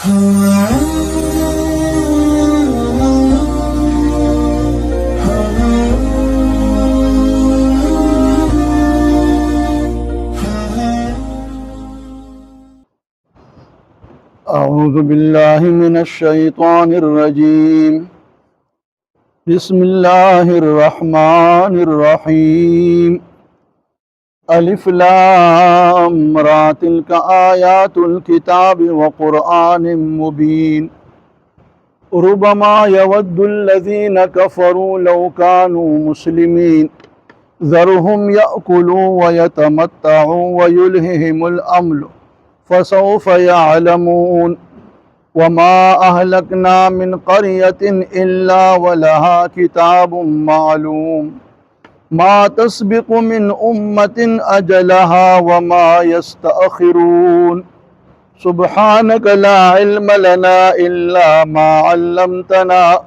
أعوذ بالله من الشيطان الرجيم بسم الله الرحمن الرحيم ألف لام را تلك آيات الكتاب وقرآن مبين ربما يود الذين كفروا لو كانوا مسلمين ذرهم يأكلوا ويتمتعوا ويلههم الأمل فسوف يعلمون وما أهلكنا من قرية إلا ولها كتاب معلوم ما تسبق من أمة أجلها وما يستأخرون سبحانك لا علم لنا إلا ما علمتنا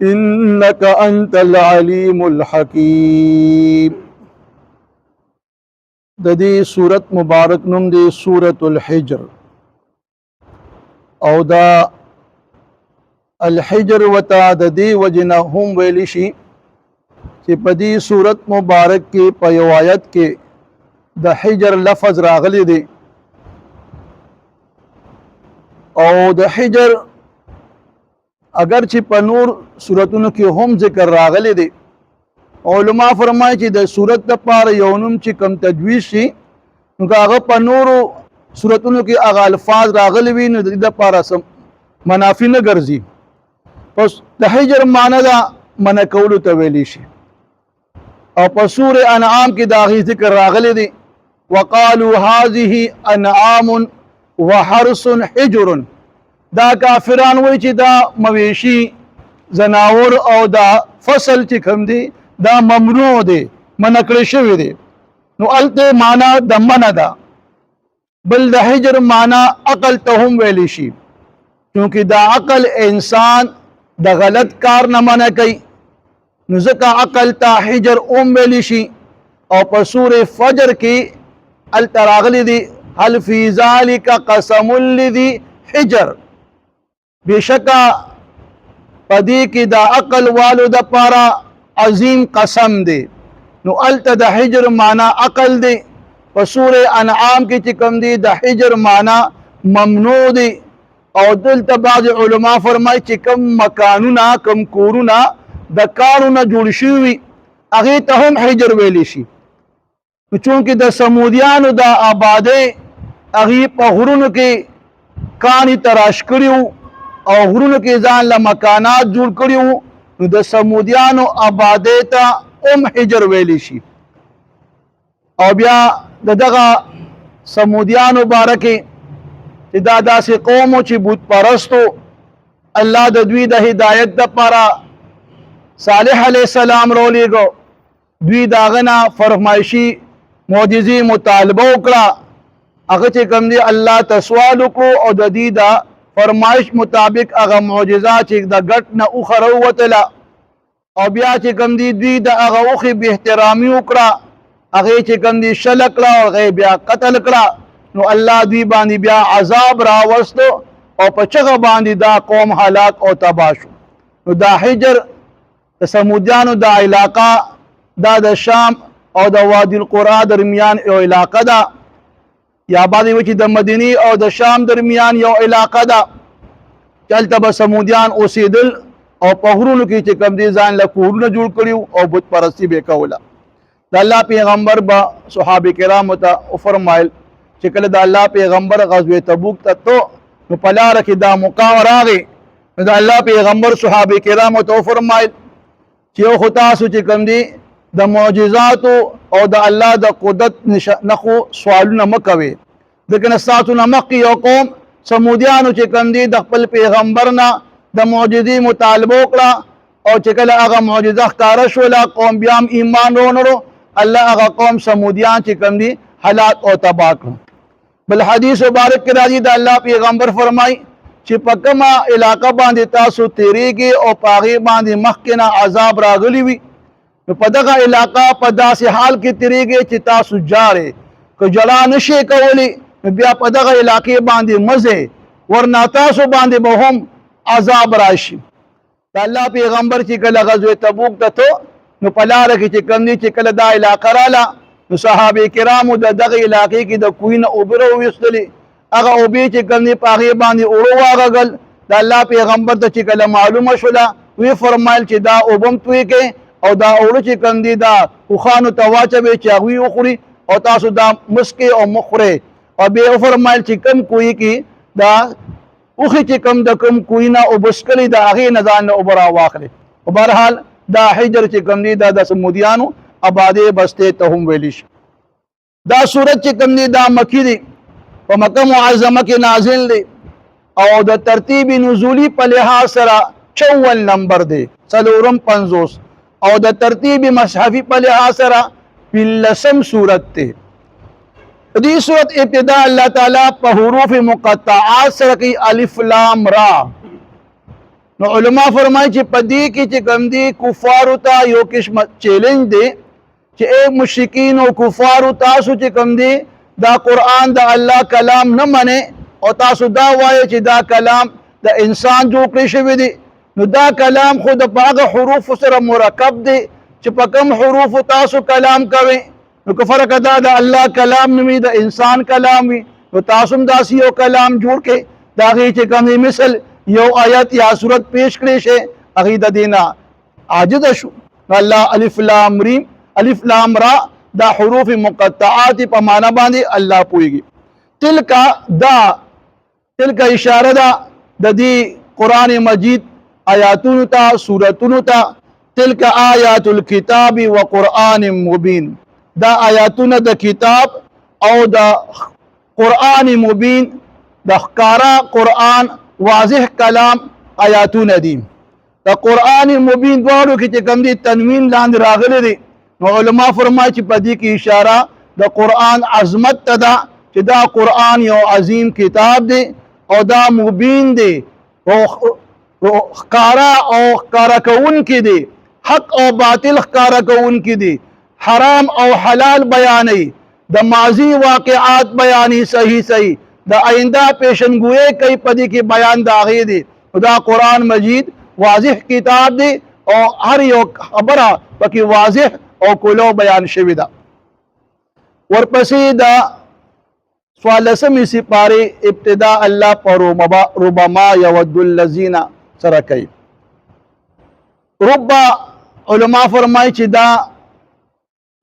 إنك أنت العليم الحكيم. د دې سورت مبارک نوم دی سورت الحجر، او دا الحجر وتا د دې وجنه هم ویلی شي چې په دې سورت مبارک کې په یو آیت کې د حجر لفظ راغلی دی، او د حجر اگر چې په نور سورتونو کې هم ذکر راغلی دی، علماء فرمایي چې د سورت لپاره یو نوم چې کم تجویز شي نو هغه په نورو سورتونو کې هغه الفاظ راغلي وي نو د دې لپاره منافي نه ګرځي. پس د حجر معنی دا منع کولو ته ویلی شي، او په سورې انعام کې د هغې ذکر راغلی دی وقالوا هذه انعام وحرث حجر. دا کافران وایي چې دا مویشي زناور او دا فصل چې کوم دی دا ممنوع دی، منع کړی شوی دی. نو الته معنا د منع ده، بل د حجر معنا عقل ته هم ویلی شي، چونکه دا عقل انسان د غلط کار نه منع کوي، نو ځکه عقل ته حجر هم ویلی شي. او په سورې فجر کې الته راغلی دی هل فی ذلک قسم لذی حجر، بشکه پدې کې د عقل والو د پاره عظیم قسم دی. نو الته د حجر معنا عقل دی، په سورې انعام کې چې کوم دی د حجر معنا ممنوع دی. او دلته بعض علما فرمایي چې کوم مکانونه کوم کورونه د کارونه جوړ شوي هغې ته هم حجر ویلی شي. نو چونکې د سمودیانو د آبادۍ هغې په غرونو کې کاڼي تراش کړي وو او غرونو کې ځان له مکانات جوړ کړي وو، نو د سمودیانو آبادۍ ته هم حجر ویلی شي. او بیا د دغه سمودیانو باره کې چې دا داسې قوم چې بت پرستو، الله د دوی د هدایت دپاره صالح علیه السلام راولېږه، دوی د هغه نه فرمایشي معجزې مطالبه وکړه، هغه چې کوم دی الله ته سوال وکړو او د دې د فرمایش مطابق هغه معجزه چې د ګټ نه اوښه راووتله، او بیا چې کوم دی دوی د هغه اوښې بې احترامي وکړه، هغې چې کوم دی شله کړه او هغې بیا قتل کړه. نو الله دوی باندې بیا عذاب راوستو او په چغه باندې دا قوم هلاک او تباه شو. نو دا حجر د سمودیانو دا علاقه دا د شام او د وادي القرا درمیان یو علاقه ده، یا بعضې وایي چې د مدینې او د شام درمیان یو علاقه ده چې هلته به سمودیان اوسېدل او په غرونو کې چې کوم دی ځان له کورونه جوړ کړي او بت پرستي به یې کوله. د الله پیغمبر به صحابه کرامو ته وفرمایل چې کله د الله پیغمبر غزوه تبوک ته تو نو په لاره کې دا موقع راغی، نو د الله پیغمبر صحابه کرامو ته وفرمایل چې یو خو تاسو چې کوم دی د معجزاتو او د الله د قدرت نخو سوالونه مه کوئ، ځکه نه ستاسو نه مخکې یو قوم سمودیانو چې کوم دی د خپل پیغمبر نه د معجزې مطالبه وکړه، او چې کله هغه معجزه ښکاره شوله قوم بیا هم ایمان ورنړو، الله هغه قوم سمودیان چې کوم دی هلاک او تباه کړو. بل حدیث مبارک کې راځي د الله پیغمبر فرمایي چې په کومه علاقه باندې تاسو تیریږئ او په هغې باندې مخکې نه عذاب راغلی وي، نو په دغه علاقه په داسې حال کې تیریږئ چې تاسو جاړئ، که جلا نشئ کولی نو بیا په دغه علاقې باندې مزئ، ورنا تاسو باندې به هم عذاب راشي. د الله پیغمبر چې کله غزوه تبوک ته تو نو په لاره کې چې کوم دي چې کله دا علاقه رااله نو صحابه کرامو د دغه علاقې کې د کوی نه اوبه راویستلې. هغه اوبه چې کوم دي په هغې باندې اوړه واغږل. د الله پیغمبر ته چې کله معلومه شوله وی فرمایل چې دا اوبه هم توی کړئ او دا اوړه چې کوم دي دا اوښانو ته واچوئ چې هغوی وخوري او تاسو دا مسکئ او مه خورئ. او بیا وفرمایل چې کوم کوی کې دا اوښې چې کوم د کوم کوی نه اوبه څښلې د هغې نه ځان نه اوبه راواخلې. په بهرحال دا حجر چې کوم دی دا د سمودیانو آبادې بستې ته هم ویلی شي. دا صورت چې کوم دی دا مکی دی، په مکه معظمه کې نازل دی او د ترتیب نزولی په لحاظ سره 54 نمبر دی، 450 او د ترتیب مصحفی په لحاظ سره 15 صورت دی. دې صورت ابتدا الله تعالی په حروف مقطعات سره کوي، الف لام را. نو علما فرمایي چې په دې کې چې کوم دي کفارو ته یو قسم چیلنج دی چې اے مشرکین او کفارو تاسو چې کوم دي دا قرآن د الله کلام نه منئ او تاسو دا وایئ چې دا کلام د انسان جوړ کړی شوی دی. نو دا کلام خو د هغه حروف سره مرکب دی چې په کوم حروف تاسو کلام کوئ. نو که فرق دا د الله کلام نه وي د انسان کلام وي نو تاسو هم داسې یو کلام جوړ کړئ د هغې چې کوم دی مثل یو آیت یا صورت پیش کړی شي هغې د دې نه عاجزه شو. الله الف لام ریم الف لام را دا حروف مقطعات په معنا باندې الله پوهیږي. تلک اشاره ده د دې قرآن مجید آیاتونو ته سورتونو ته. تلک آیات الکتاب و قرآن مبین، دا آیاتونه د کتاب او د قرآن مبین د ښکارا قرآن واضح کلام آیاتونه دي. د قرآن مبین دواړو کې چې کوم دي تنوین لاندې راغلی دی. نو علما فرمایي چې په دې کې اشاره د قرآن عظمت ته ده چې دا قرآن یو عظیم کتاب دی او دا مبین دی او ښکارا او ښکارا کوونکی دی، حق او باطل ښکارا کوونکی دی، حرام او حلال بیانوي، د ماضی واقعات بیانوي صحیح د آئنده پیشنگوئی کوي په دې کې بیان د هغې دی. دا قرآن مجید واضح کتاب دی او هر یو خبره پکې واضح او کلو بیان شوی ده. ورپسې د 14 سپارې ابتدا الله په ربما یود الذین سره کوي. رب علما فرمایي چې دا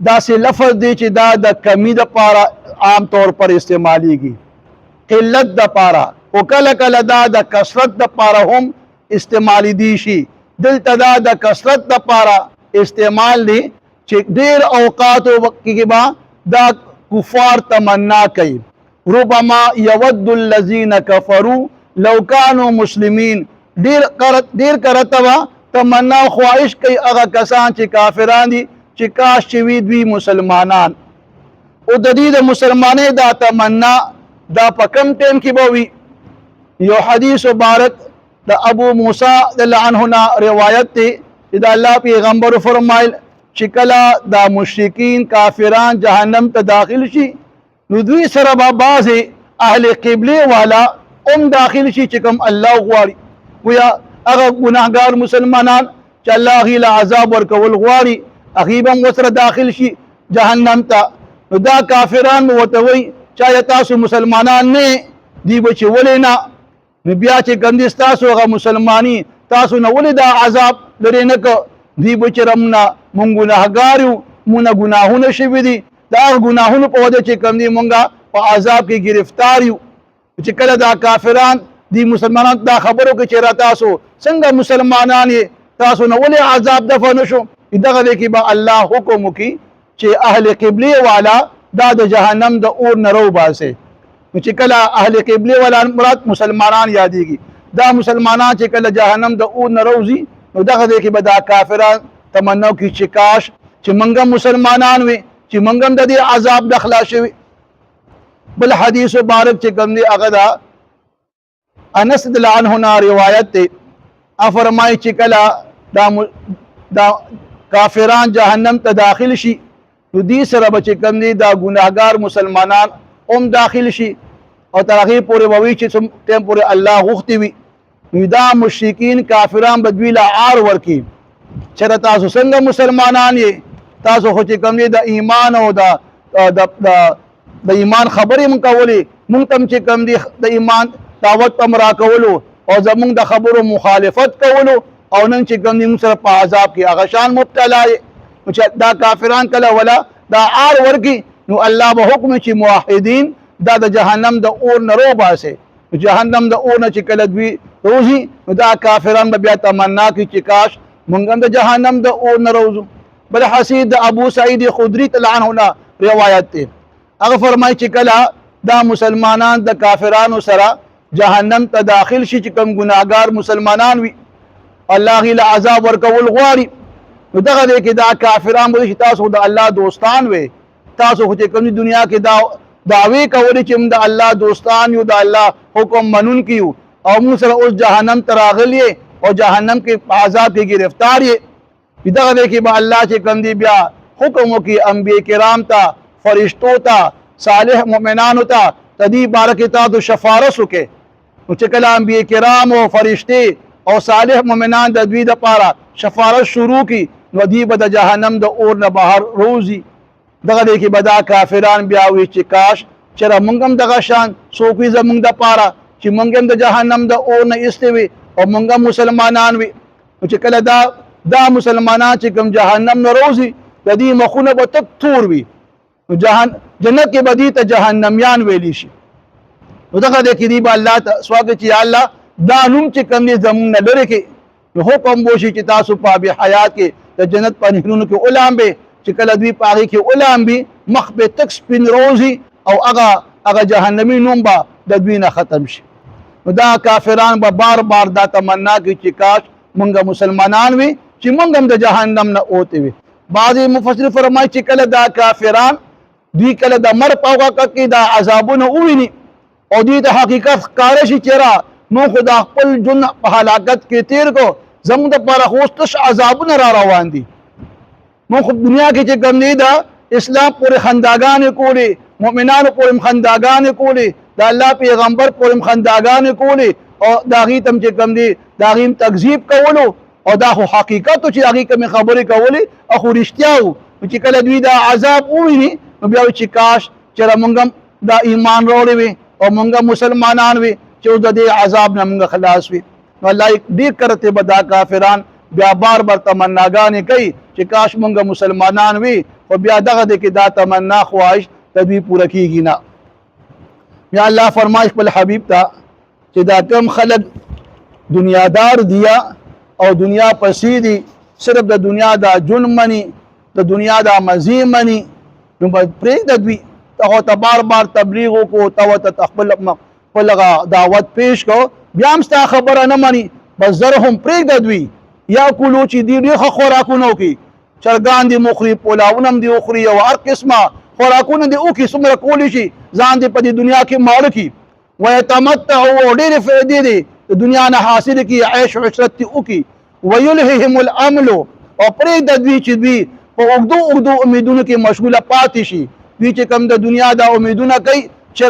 داسې لفظ دی چې دا د کمی دپاره عام طور پر استعمالیږي، قلت دپاره، او کله کله دا د کثرت دپاره هم استعمالیدی شي. دلته دا د کثرت دپاره استعمال دی چې ډېر اوقاتو کې به دا کفار تمنا کوي. ربما یود الذین کفروا لو کانوا مسلمین، ډېر کرته به تمنا خواهش کوي هغه کسان چې کافران دي چې کاش چې وي دوی مسلمانان. او د دې د مسلمانۍ دا تمنا دا په کم ټیم کې به وي. یو حدیث مبارک د ابو موسی رضی الله عنه نه روایت دی چې د الله پیغمبر فرمایل چې کله دا مشرکین کافران جهنم ته داخل شي نو دوی سره به بعضې اهل قبلې والا هم داخل شي چې کوم الله غواړي. گویا هغه ګناهګار مسلمانان چې الله هغې له عذاب ورکول غواړي هغې به هم ورسره داخل شي جهنم ته. نو دا کافران به ورته وایي چایا تاسو مسلمانان نه دی به چې ولې نه؟ نو بیا چې کوم دي ستاسو هغه مسلماني تاسو نه ولې دا عذاب لرې نه که؟ دی به چې رمونه مونږ ګناهګار یو، مونږ ګناهونه شوي دي، د هغه ګناهونو په وجه چې کوم دي مونږ په عذاب کې گرفتار یو. چې کله دا کافران دی مسلمانان دا خبرو کې چې را تاسو څنګه مسلمانان یې تاسو نه ولې عذاب دفع نه شو؟ دغه دی کې به الله حکم وکړي چې اهل قبلې والا دا د جهنم د اور نه روباسي. نو چې کله اهل قبلې والا مراد مسلمانان یادېږي، دا مسلمانان چې کله جهنم د اور نه روځي نو دغه دی کې به دا کافران تمنا کوي چې کاش چې موږ هم مسلمانان وي، چې موږ هم د دې عذاب نه خلاص شوي. بل حدیث مبارک چې کوم دی هغه دا انس رضی الله عنه نه روایت دی. فرمایي چې کله دا کافران جهنم ته داخل شي نو دې سره به چې کوم دی دا ګناهګار مسلمانان هم داخل شي. او تر هغې پورې به وي چې څوم ټایم پورې الله غوښتي وي. نو دا مشرکین کافران به دوی له عار ورکړي چېرې تاسو څنګه مسلمانان یې، تاسو خو چې کوم دی د ایمان او د ایمان خبرې مونږ کولې، مونږ ته هم چې کوم دی د ایمان دعوت هم راکولو او زمونږ د خبرو مخالفت کولو او نن چې کوم دی مونږ سره په عذاب کې هغه شان مبتلا یې. نو چې دا کافران کله ولا دا عار ورکړي نو الله به حکم چې موحدین دا د جهنم د اور نه روباسي. جهنم د اور نه چې کله دوی روزي نو دا کافران به بیا تمنا کوي چې کاش مونږ هم د جهنم د اور نه روزو. بل حسید ابو سعید خدری تعالی عنہ نه روایت دی، هغه فرمایي چې کله دا مسلمانان د کافرانو سره جهنم ته داخل شي چې کوم ګناهګار مسلمانان وي الله غي له عذاب ورکول غواړي، نو دغه دی کې دا کافران به چې تاسو د الله دوستان وي، تاسو خو چې کوم دنیا کې دا دعوی کوي چې موږ د الله دوستان یو، د الله حکم منونکي یو، او موږ سره اوس جهنم ته راغلي او جهنم کې عذاب کې گرفتار یې. دغه دی کې به الله چې کوم دی بیا حکم وکړي انبیاء کرام ته، فرشتو ته، صالح مؤمنانو ته تدی بارک تاسو شفارس وکړي. نو چې کله انبیاء کرام او فرشتي او صالح مؤمنان د دوی لپاره شفارس شروع کی نو دی به د جهنم د اور نه بهر روزي. دغه دی کې به دا کافران بیا وي چې کاش چېرې موږ هم دغه شان څوک وي زموږ دپاره چې موږ هم د جهنم د اور نه ایستې وي او موږ هم مسلمانان وي. نو چې کله دا مسلمانان چې کوم جهنم نه روزي د دې مخونه به تک تور وي، نو جنت کې به دې ته جهنمیان ویلی شي. نو دغه دی کې دی به الله ته سوال چې یا الله دا نوم چې کوم دی زموږ نه لرې کړي، نو حکم وشي چې تاسو په آب حیات کې د جنت په نهرونو کې ولامبئ، چې کله دوی په هغې کې ولامبي مخ به تک سپین روزي او هغه جهنمي نوم به د دوی نه ختم شي. نو دا کافران به بار بار دا تمنا کوي چې کاش مونږ مسلمانان وي چې مونږ هم د جهنم نه اوتې وي. بعضې مفسر فرمایي چې کله دا کافران دوی کله د مر په وخت کې دا عذابونه وویني او دوی ته حقیقت ښکاره شي چې مونږ خو د خپل ژوند په هلاکت کې تیر کو، زموږ دپاره خو اوس تش عذابونه را روان دي. مونږ خو دنیا کې چې کوم دی د اسلام پورې خنداګانې کولې، مؤمنانو پورې خنداګانې کولې، د الله پیغمبر پورې خنداګانې کولې او د هغې ته چې کوم دی د هغې تکذیب کولو، او دا خو حقیقت و چې هغې کومې خبرې کولې او خو رښتیا و. چې کله دوی دا عذاب وویني نو بیا چې کاش چېرې مونږ هم دا ایمان راوړی وي او مونږ هم مسلمانان وي چې اوس د دې عذاب نه مونږ خلاص وي. نو الله ډېر کرته به دا کافران بیا بار بار تمناګانې کوي چې کاش مونږ مسلمانان وي، خو بیا دغه دی کې دا تمنا خواهش د دوی پوره کېږي نه. یا الله فرمایي خپل حبیب ته چې دا کم خلک دنیادار دیا او دنیا پسې دي، صرف د دنیا دا جون مني، د دنیا دا مزي مني، نو به پرېږده دوی ته ته بار بار تبلیغ وکړو، ته ورته خپل دعوت پیش کو، بیا هم ستا خبره نه مني، بس ذرهم پرېږده دوی یا کولو چې دوی ډېر ښه خوراکونه وکړي، چرګان دې مخوري، پولاونه هم دې وخوري او هر قسمه خوراکونه دې وکړي، څومره کولی شي ځان دې په دې دنیا کې ماړه کړي. ویتمتعوا او ډېرې فایدې دې د دنیا نه حاصل کړي، عیش و عشرت دې وکړي. ویلههم الامل او پرېږده دوی چې دوی په اوږدو امیدونو کې مشغوله پاتې شي. دوی چې کوم د دنیا دا امیدونه کوي چې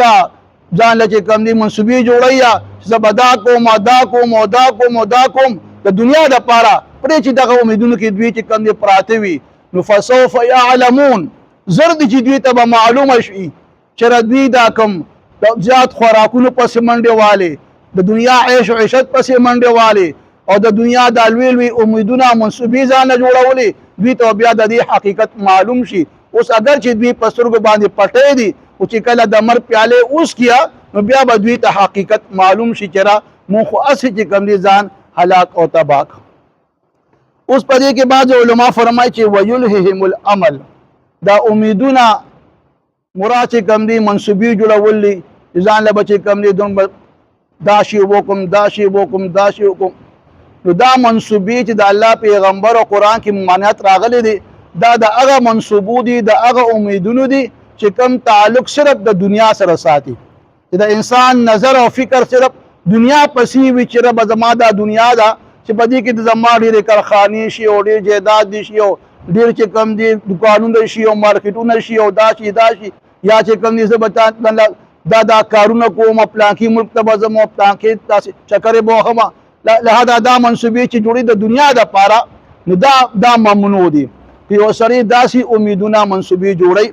ځان له چې کوم دي منصوبې جوړوي چې زه به دا کوم او دا کوم او دا کوم او دا کوم د دنیا دپاره، پرې چې دغه امیدونو کې دوی چې کوم دي پراته وي. نو فسوف یعلمون، زر دي چې دوی ته به معلومه شي چې دوی دا کوم زیات خوراکونو پسې منډې والې، د دنیا عیش و عشت پسې منډې والې او د دنیا دا لوی لوی امیدونه منصوبې ځان نه جوړولې، دوی ته بیا د دې حقیقت معلوم شي. اوس اگر چې دوی په سترګو باندې پټې دي او چې کله د مر پیالې اوس کیا نو بیا به دوی ته حقیقت معلوم شي چې مونږ خو هسې چې کوم دي ځان هلاک او تباه. اوس په دې کې بعض علما فرمایي چې ویلههم الامل، دا امیدونه مراد چې کوم دي منصوبې جوړول دي، ځان له به چې کوم دي دا شی وکم دا شی وکم دا شی وکم. نو دا منصوبې چې د الله پیغمبر او قرآن کې ممانعت راغلی دی، دا د هغه منصوبو دي، د هغه امیدونو دي چې کوم تعلق صرف د دنیا سره ساتي، چې د انسان نظر او فکر صرف دنیا پسې وي چې رب زما دا دنیا ده چې په دې کې د زما ډېرې کارخانې شي او ډېر جایداد دي شي او ډېر چې کوم دي دکانونه شي او مارکیټونه شي او دا شي یا چې کوم دي زه به دا کارونه کوم پلانکی ملک ته به ځم او پلانکی داسې چکرې به وهمه لهدا دا منصوبې چې جوړي د دنیا دپاره نو دا ممنوع دي که یو سړی داسې امیدونه منصوبې جوړی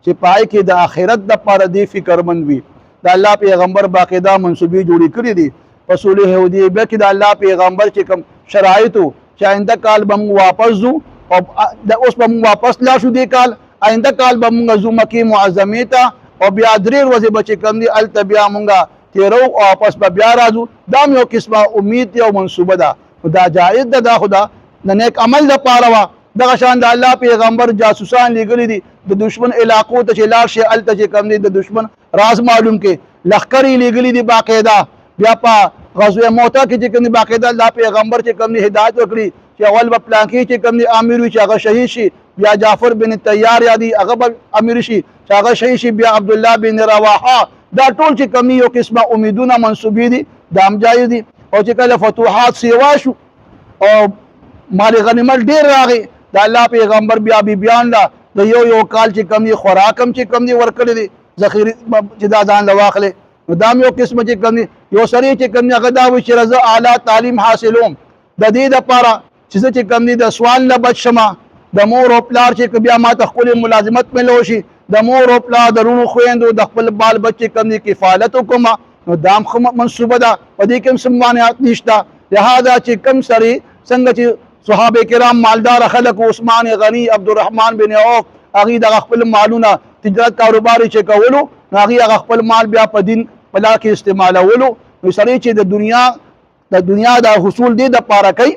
چې پای کې د آخرت دپاره دی فکرمند وي د الله پیغمبر باقاعده منصوبې جوړې کړي دي په صلح حدیبیه کې د الله پیغمبر چې کوم شرایطو چې آینده کال به موږ واپس ځو او اوس به موږ واپس لا شو دې کال آینده کال به موږ ځو مکې معظمې ته او بیا 3 ورځې به چې کوم دي هلته بیا موږ تیرو او واپس به بیا راځو دا هم یو قسمه امید دی او منصوبه ده خو دا جایز ده دا خو د نیک عمل دپاره وه دغه شان د الله پیغمبر جاسوسان لیږلي دي د دشمن علاقو ته چې لاړ شي هلته چې کوم دی د دشمن راز معلوم کې لښکر یې لیږلي دي باقاعده بیا په غزوه موته کې چې کوم دی باقاعده الله پیغمبر چې کوم دی هدایت وکړي چې اول به پلانکی چې کوم دی امیر وي چې هغه شهید شي بیا جعفر بن طیار یادي هغه به امیر شي چې هغه شهید شي بیا عبدالله بن رواحه دا ټول چې کوم یو قسمه امیدونه منصوبې دي دا هم جایز دي او چې کله فتوحات سیوا شو او مال غنیمت ډیر راغی د الله پیغمبر بیا بیان لا د یو کال چې کوم دی خوراک هم چې کوم دی ورکړي دي ذخیره چې دا ځان لواخله نو دا یو قسم چې کوم دی یو سړی چې کوم دی هغه دا وي چې رضا اعلی تعلیم حاصلوم د دې لپاره چې کوم دی د سوال نه بچ شمه د مور او پلار چې بیا ما ته خپل ملازمت ملو شي د مور او پلار درونو خويندو د خپل بال بچي کوم دی کفالت وکم نو دام منصوبه ده په دې کې هم مانعات نشته لہذا چې کوم سړی څنګه چې صحابه کرام مالدار خلق عثمان غنی عبدالرحمن بن عوف هغه د خپل مالونه تجارت کاروبار چې کولو هغه خپل مال بیا په دین په لار کې استعمالولو نو سړی چې د دنیا د حصول دی د پاره کوي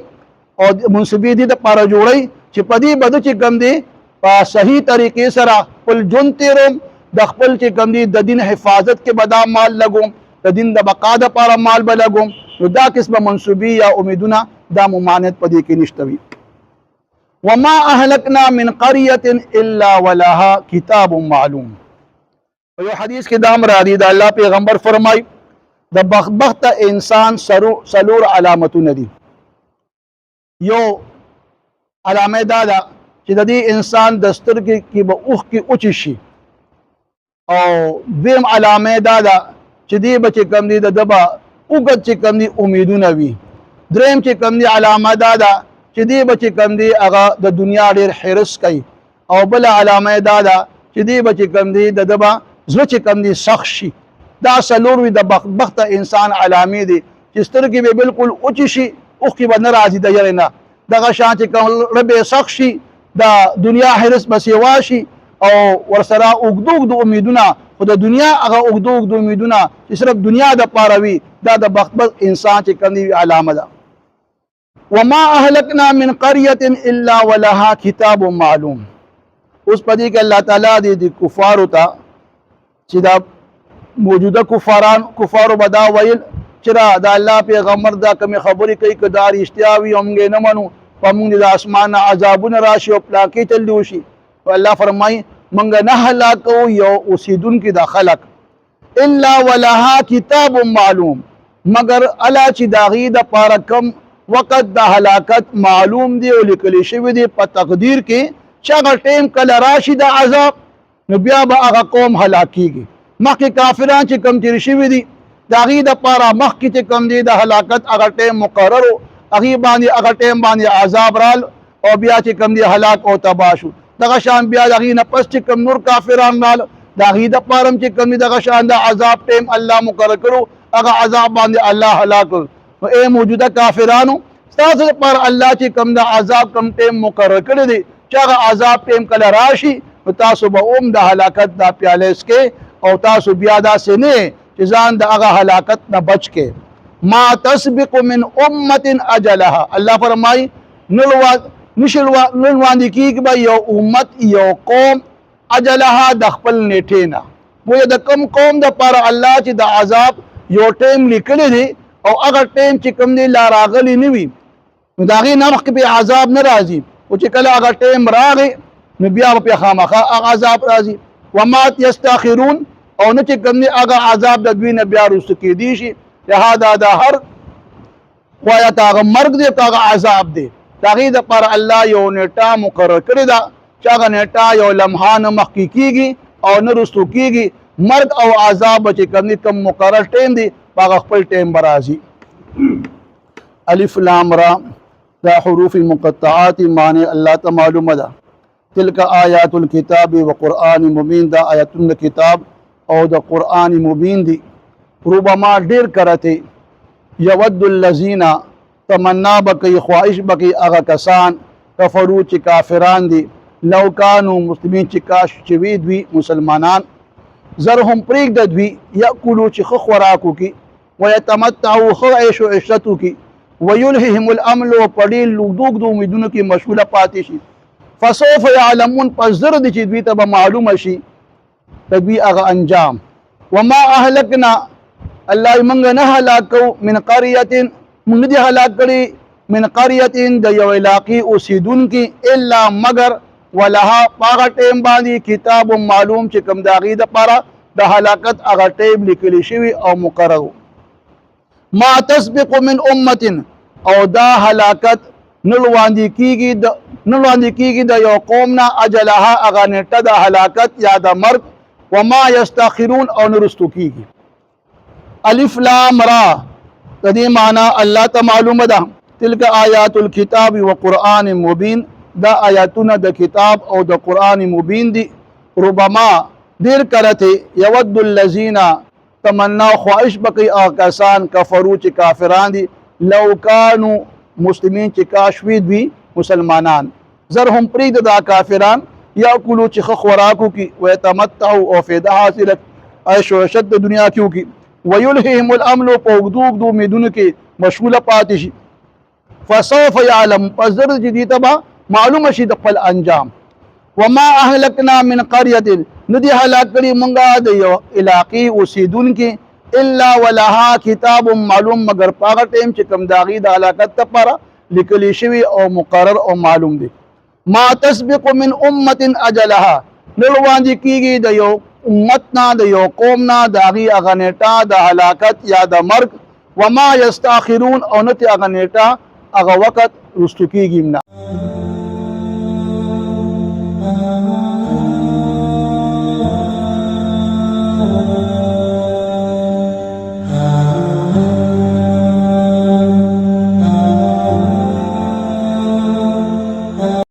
او منصبې دی د پاره جوړي چې په دې بده چې کم دی په صحیح طریقې سره خپل ژوند تیروم د خپل چې کم دی د دین حفاظت کې به دا مال لګوم د دین د بقا دپاره مال به لګوم نو دا قسمه منصوبې یا امیدونه دا ممانعت په دې کې نشته وي وما اهلكنا من قريه الا ولها كتاب معلوم په یو حدیث کې دا امر دی د الله پیغمبر فرمای د بخت انسان سلور علامتونه دي یو علامه دا ده چې د دې انسان د سترګې کې به اوښ کې اوچ شي او دویم علامه دا ده چې دې به چې کوم دي د دبا اوږد چې کوم دي امیدونه وي دریم چې کوم دی علامه دا ده چې دی به چې کوم دی هغه د دنیا ډېر حرص کوي او بله علامه دا ده چې دی به چې کوم دی د ده به زړه چې کوم دی سخت شي دا څلور وي د بدبخته انسان علامې دي چې سترګې به بالکل اوچې شي اوښکې به نه راځي د یرې نه دغه شان چې کوم زړه به سخت شي د دنیا حرص به سیوا شي او ورسره اوږده اوږده امیدونه خو د دنیا هغه اوږده اوږده امیدونه چې صرف دنیا دپاره وي دا د بدبخت انسان چې کوم دی علامه ده وما اهلكنا من قريه الا ولها كتاب معلوم اوس پدې کې الله تعالی د کفارو ته چې دا موجوده کفارو بدا ویل چې دا الله پیغمبر دا کوم خبرې کوي که دا رښتیا وي او موږ نه منو په موږ د اسمان عذابونه راشي او پلاکې چل وشي الله فرمایي موږ نه هلاکو یو اوسیدونکي د خلق الا ولها کتاب معلوم مگر الله چې داغي د پاره کم وقت د هلاکت معلوم دی او لیکل شوی دی په تقدیر کې چې هغه ټیم کله راشي د عذاب نو بیا به هغه قوم هلاکیږي مخکې کافران چې کم تیر شوي دي د هغې دپاره مخکې چې کم دی د هلاکت هغه ټیم مقرر و هغې باندې هغه ټیم باندې عذاب رال او بیا چې کم دی هلاک او تباه شو دغه شان بیا د هغې نه پس چې کم نور کافران رال د هغې دپاره هم چې کم دی دغه شان د عذاب ټیم الله مقرر کړو هغه عذاب باندې الله هلاک کړو نو اے موجوده کافرانو ستاسو لپاره الله چې کم د عذاب کم ټیم مقرر کړی دی چې هغه عذاب ټیم کله راشي نو تاسو به هم د هلاکت دا پیاله څکئ او تاسو بیا داسې نه چې ځان د هغه هلاکت نه بچ کې ما تسبق من امة اجلها الله فرمایي نشل وړاندې کېږي به یو امت یو قوم اجلها د خپل نیټې نه وایي د کوم قوم دپاره الله چې د عذاب یو ټیم لیکلی دی او هغه ټیم چې کوم دی لا راغلی نه وي نو د هغې نه مخکې پې عذاب نه راځي او چې کله هغه ټیم راغی نو بیا به پې خامخا هغه عذاب راځي وما یستاخرون او نه چې کوم دی هغه عذاب د دوی نه بیا وروسته کېدی شي لهذا د هر خوایا که هغه مرګ دی که هغه عذاب دی د هغې دپاره الله یو نیټه مقرر کړې ده چې هغه نیټه یو لمحه نه مخکې کېږي او نه وروستو کېږي مرګ او عذاب چې کوم کم مقرر ټیم دی هغه خپل ټیم برازي. الف لام را دا حروف مقطعات معنی الله ته معلومه ده. تلک آیات الكتاب وقرآن مبین دا آیاتون کتاب او د قرآن مبین دی. ربما ډیر کرته یود الذین تمنا بکی خواهش بکی هغه کسان کفرو چې کافران دي لو کانوا مسلمین چې کاش چې وی دوی مسلمانان زرهم پریک د دوی یاکلوا چې خو خوراکو کی ويتمتعوا خو عيش او عشرتو کی ويلههم الامل وپړي لودوک دو امیدونو کې مشغوله پاتې شي. فسوف يعلمون پس زر دي چې دوی ته معلومه شي دوی هغه انجام. وما اهلكنا الله منګ نه هلاکو من قريه منګ دي هلاک کړي من قريه د یو علاقې اوسیدونکي الا مگر ولها پاغه ټیم باندې کتاب معلوم چې کوم داغي د پاره د هلاکت هغه ټیم لیکل شوی او مقرر. ما تسبق من امه او دا هلاکت نلواندې کیږي د یو قوم نه اجلها هغه نیټه د هلاکت یا د مرګ. وما یستاخرون او نرستو کیږي. الف لام را د دې معنی الله ته معلومه ده. تلک آیات الكتاب وقرآن مبین دا آیاتونه د کتاب او د قرآن مبین دي. ربما دیر کرته یود الذین تمنا خواهش بکی آکسان کفرو چې کافران دي لو کانوا مسلمین چې کاشوی دوی مسلمانان زرهم پرید دا کافران یاکلوا چې خوراکو کی ويتمتعوا او فیده حاصل عیش و عشرت د دنیا کیو کی ويلههم الامل پوغدوک دو امیدونو کې مشغوله پاتې شي. فسوف يعلم پزر جدی تبا معلوم شي د خپل انجام. وما اهلكنا من قريه ندی هلاک کړي مونږه د یو علاقې اوسیدونکي الا ولها کتاب معلوم مگر پاغه ټیم چې کم داغي د هلاکت لپاره لیکل شوی او مقرر او معلوم دي. ما تسبق من امه اجلها نلواندې کیږي د یو امتنا د یو قومنا داغي هغه نیټه د هلاکت یا د مرګ. وما یستاخرون او نتی هغه نیټه هغه وخت رستو کیږي نه. Oh